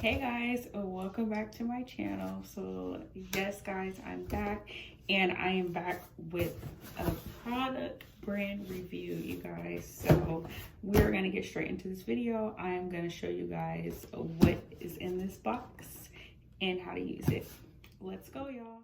Hey guys, welcome back to my channel. So yes guys, I'm back and I am back with a product brand review, you guys. So we're gonna get straight into this video. I am gonna show you guys what is in this box and how to use it. Let's go, y'all.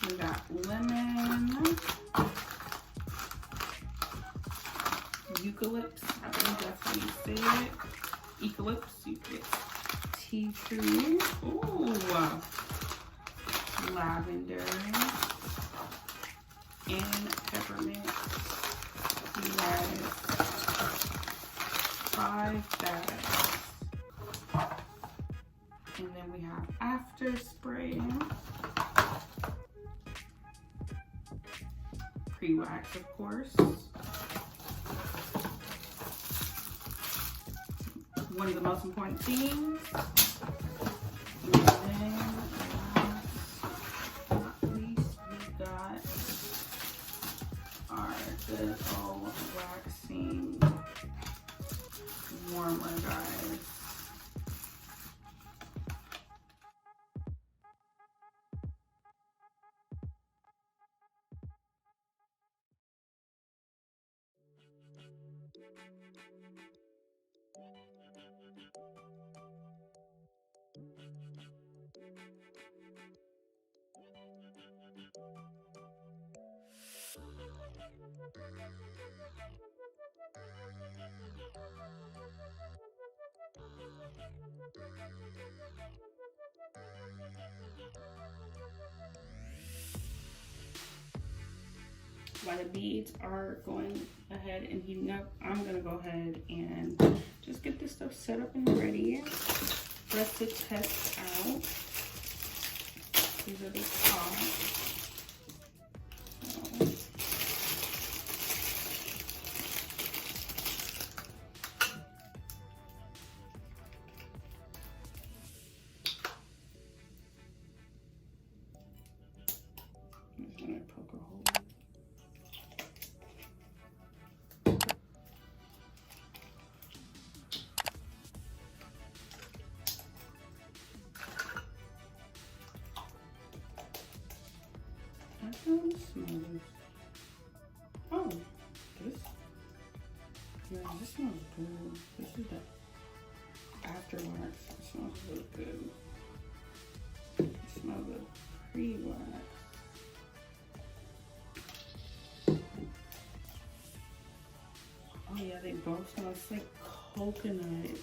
We got lemon, eucalyptus, I think that's how you say it. Eucalyptus, tea tree, ooh, lavender, and peppermint. You guys, 5 bags. And then we have after spray. Prewax, of course. One of the most important things. And then last but not least, we got our good old waxing warmer, guys. While the beads are going ahead and heating up, I'm gonna go ahead and just get this stuff set up and ready for us to test out. These are the tops. I'm just gonna poke a hole. I don't smell this. Oh, this. Yeah, this smells good. This is the after wax. It smells really good. It smells the pre-wax. Oh yeah, they both smell like coconut.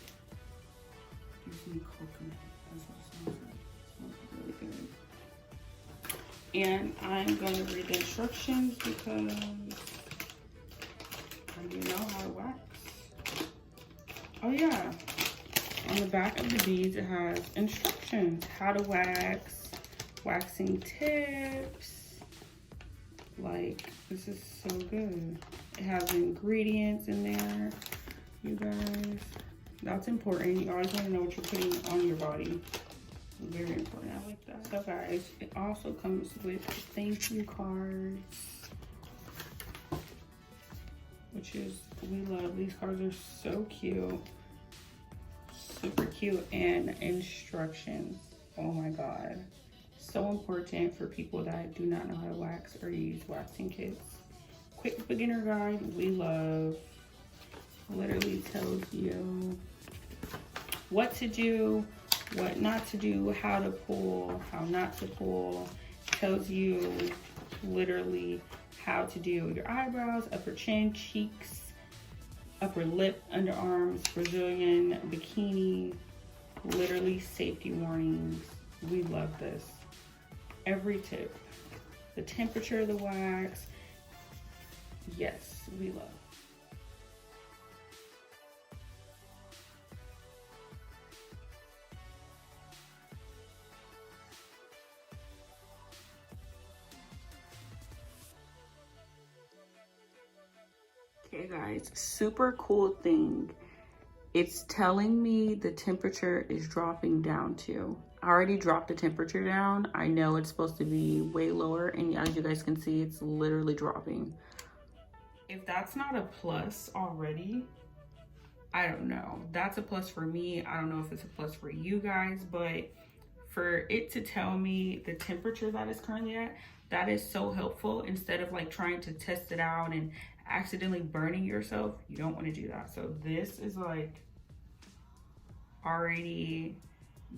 Gives me coconut. That's what it smells like. It smells really good. And I'm going to read the instructions because I do know how to wax. Oh yeah, on the back of the beads it has instructions, how to wax, waxing tips. Like, this is so good. It has the ingredients in there, you guys. That's important. You always want to know what you're putting on your body. Very important. I like that. So guys, it also comes with thank you cards, which is, we love these cards. Are so cute, super cute. And instructions, oh my god, so important for people that do not know how to wax or use waxing kits. Quick beginner guide, we love. Literally tells you what to do, what not to do, how to pull, how not to pull. Tells you literally how to do your eyebrows, upper chin, cheeks, upper lip, underarms, Brazilian, bikini. Literally safety warnings. We love this. Every tip. The temperature of the wax. Yes, we love. guys, super cool thing. It's telling me the temperature is dropping down too. I already dropped the temperature down. I know it's supposed to be way lower, and as you guys can see, it's literally dropping. If that's not a plus already, I don't know. That's a plus for me. I don't know if it's a plus for you guys, but for it to tell me the temperature that it's currently at, that is so helpful. Instead of like trying to test it out and accidentally burning yourself, you don't want to do that. So this is like already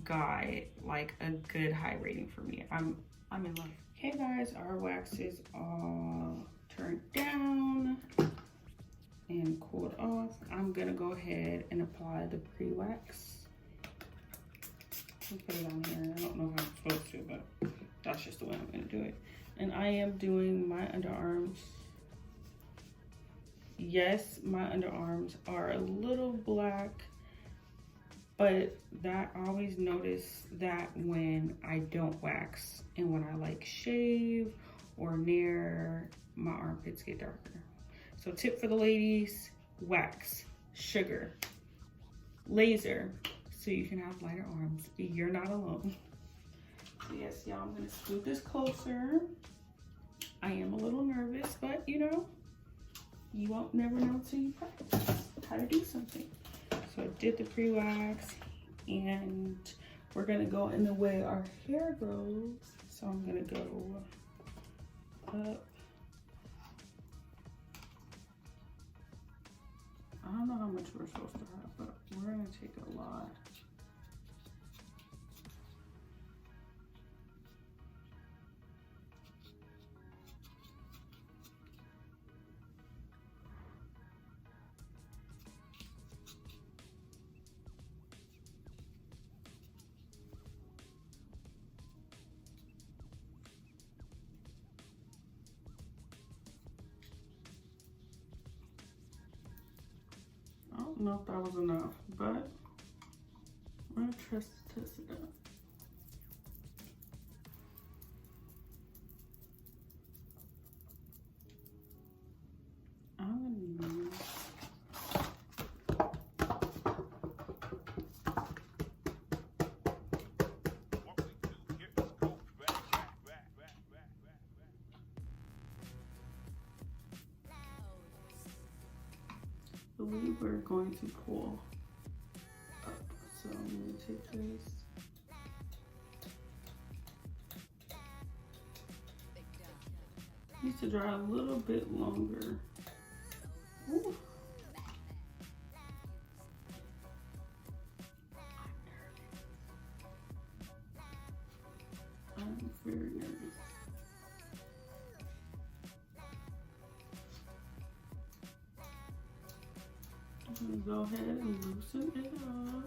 got like a good high rating for me. I'm in love. Okay guys, our wax is all turned down and cooled off. I'm gonna go ahead and apply the pre-wax. I'll put it on here. I don't know how I'm supposed to, but that's just the way I'm gonna do it. And I am doing my underarms. Yes, my underarms are a little black, but that I always notice that when I don't wax and when I like shave or nair, my armpits get darker. So tip for the ladies, wax, sugar, laser, so you can have lighter arms. You're not alone. So yes, y'all, I'm gonna scoot this closer. I am a little nervous, but you know, you won't never know till you practice how to do something. So I did the pre-wax, and we're gonna go in the way our hair grows. So I'm gonna go up. I don't know how much we're supposed to have, but we're gonna take a lot. I don't know if that was enough, but we're gonna test it out. I'm gonna use I believe we're going to pull up. So I'm going to take this. Needs to dry a little bit longer. Ooh. I'm very nervous. I'm gonna go ahead and loosen it up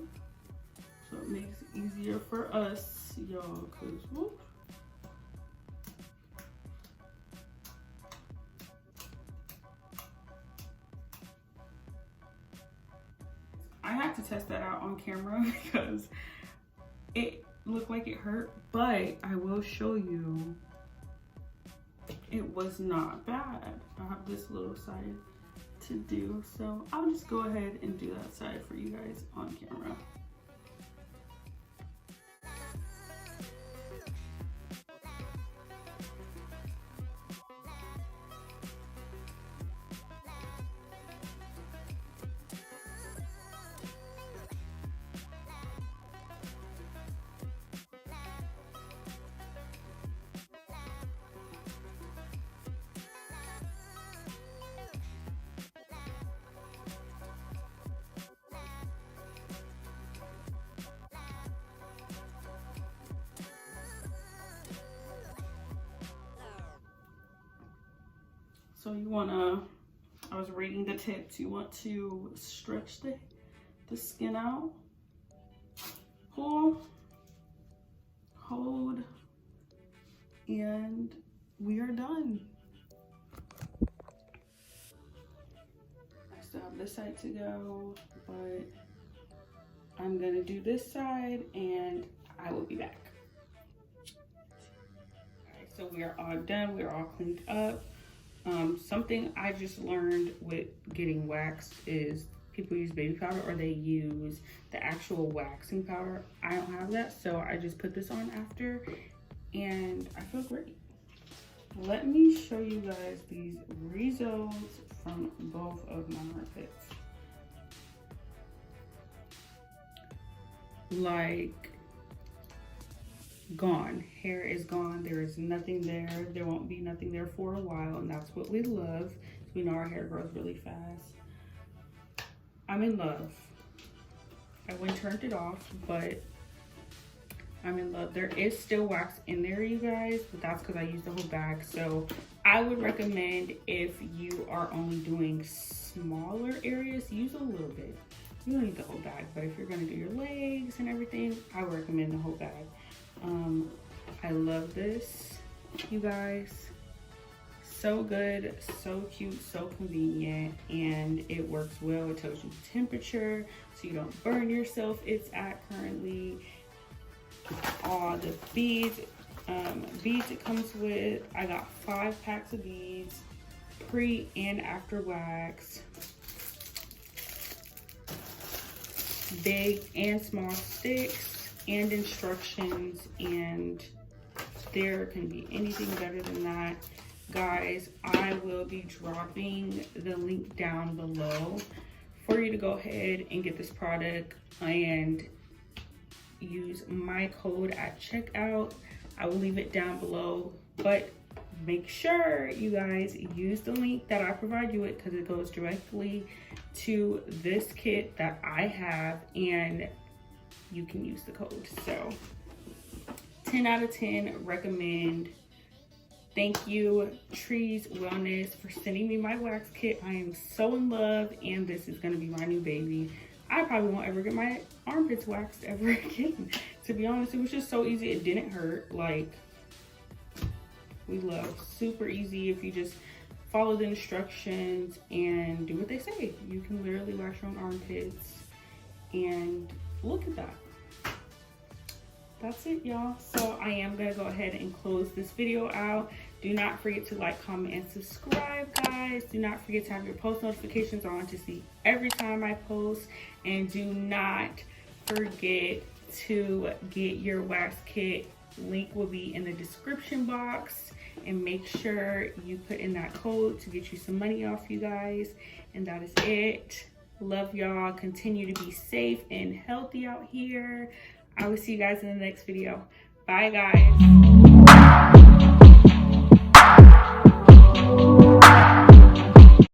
so it makes it easier for us, y'all, cause whoop. I had to test that out on camera because it looked like it hurt, but I will show you it was not bad. I have this little side to do, so I'll just go ahead and do that side for you guys on camera. So you wanna, I was reading the tips, you want to stretch the skin out, pull, hold, and we are done. I still have this side to go, but I'm gonna do this side and I will be back. All right, so we are all done, we are all cleaned up. Something I just learned with getting waxed is people use baby powder or they use the actual waxing powder. I don't have that, so I just put this on after and I feel great. Let me show you guys these results from both of my armpits. Like, gone. Hair is gone. There is nothing there. There won't be nothing there for a while, and that's what we love. We know our hair grows really fast. I'm in love. I went and turned it off, but I'm in love. There is still wax in there, you guys, but that's because I used the whole bag. So I would recommend, if you are only doing smaller areas, use a little bit. You don't need the whole bag, but if you're gonna do your legs and everything, I would recommend the whole bag. I love this, you guys. So good, so cute, so convenient, and it works well. It tells you temperature so you don't burn yourself. It's at currently all the beads it comes with. I got 5 packs of beads, pre and after wax, big and small sticks, and instructions, and there can be anything better than that. Guys, I will be dropping the link down below for you to go ahead and get this product and use my code at checkout. I will leave it down below, but make sure you guys use the link that I provide you with, because it goes directly to this kit that I have, and you can use the code. So 10 out of 10 recommend. Thank you, Tress Wellness, for sending me my wax kit. I am so in love, and this is going to be my new baby. I probably won't ever get my armpits waxed ever again. To be honest, it was just so easy. It didn't hurt. Like, we love. Super easy if you just follow the instructions and do what they say. You can literally wax your own armpits, and look at that. That's it, y'all. So I am gonna go ahead and close this video out. Do not forget to like, comment, and subscribe, guys. Do not forget to have your post notifications on to see every time I post. And do not forget to get your wax kit. Link will be in the description box. And make sure you put in that code to get you some money off, you guys. And that is it. Love y'all. Continue to be safe and healthy out here. I will see you guys in the next video. Bye, guys.